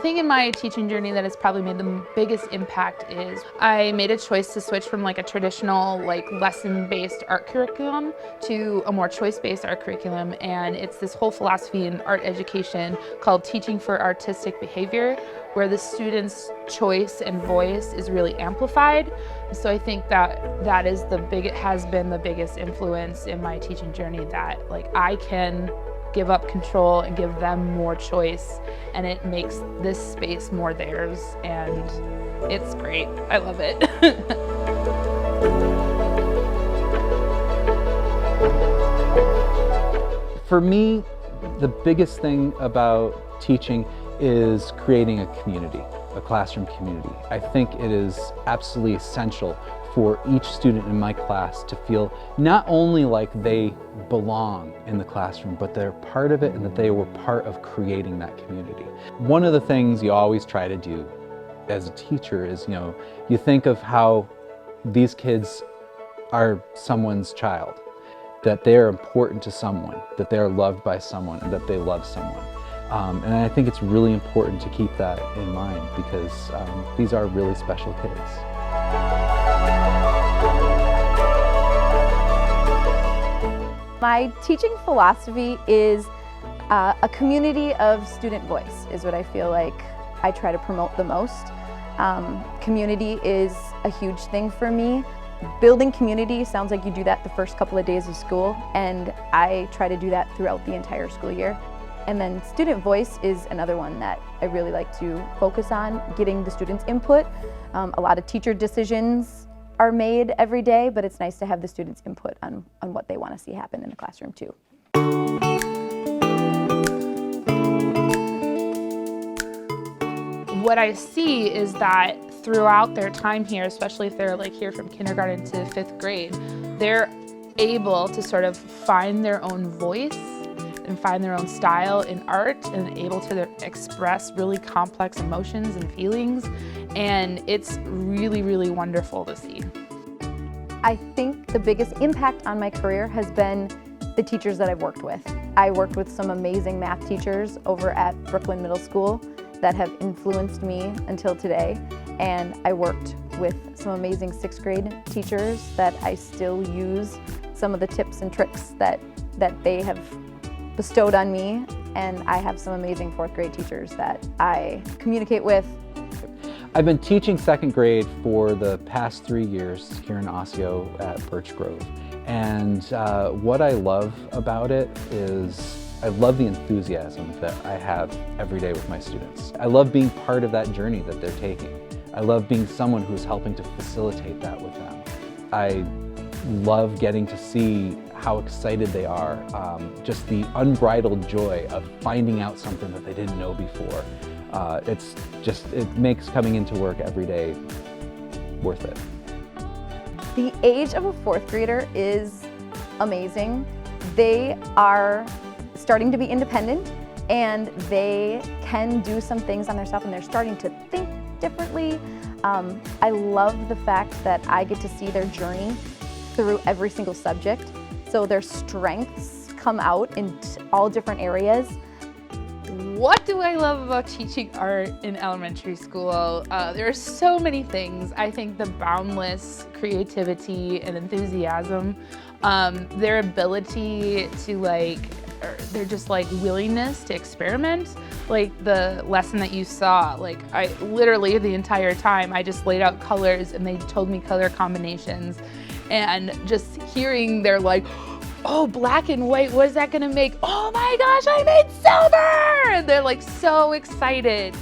thing in my teaching journey that has probably made the biggest impact is I made a choice to switch from like a traditional lesson-based art curriculum to a more choice-based art curriculum, and it's this whole philosophy in art education called Teaching for Artistic Behavior, where the student's choice and voice is really amplified. So I think that is it has been the biggest influence in my teaching journey, that I can give up control and give them more choice, and it makes this space more theirs, and it's great. I love it. For me, the biggest thing about teaching is creating a community, a classroom community. I think it is absolutely essential for each student in my class to feel not only like they belong in the classroom, but they're part of it and that they were part of creating that community. One of the things you always try to do as a teacher is, you think of how these kids are someone's child, that they're important to someone, that they're loved by someone, and that they love someone. And I think it's really important to keep that in mind, because these are really special kids. My teaching philosophy is a community of student voice is what I feel like I try to promote the most. Community is a huge thing for me. Building community sounds like you do that the first couple of days of school, and I try to do that throughout the entire school year. And then student voice is another one that I really like to focus on, getting the students' input. A lot of teacher decisions are made every day, but it's nice to have the students' input on what they want to see happen in the classroom too. What I see is that throughout their time here, especially if they're here from kindergarten to 5th grade, they're able to sort of find their own voice and find their own style in art, and able to express really complex emotions and feelings, and it's really, really wonderful to see. I think the biggest impact on my career has been the teachers that I've worked with. I worked with some amazing math teachers over at Brooklyn Middle School that have influenced me until today, and I worked with some amazing 6th grade teachers that I still use some of the tips and tricks that they have bestowed on me, and I have some amazing 4th grade teachers that I communicate with. I've been teaching 2nd grade for the past 3 years here in Osseo at Birch Grove, and what I love about it is I love the enthusiasm that I have every day with my students. I love being part of that journey that they're taking. I love being someone who's helping to facilitate that with them. I love getting to see how excited they are, just the unbridled joy of finding out something that they didn't know before. It makes coming into work every day worth it. The age of a 4th grader is amazing. They are starting to be independent, and they can do some things on their stuff, and they're starting to think differently. I love the fact that I get to see their journey through every single subject. So their strengths come out in all different areas. What do I love about teaching art in elementary school? There are so many things. I think the boundless creativity and enthusiasm, their ability to their just willingness to experiment. The lesson that you saw, I literally the entire time I just laid out colors and they told me color combinations, and just hearing their oh, black and white, what is that gonna make? Oh my gosh, I made silver! And they're so excited.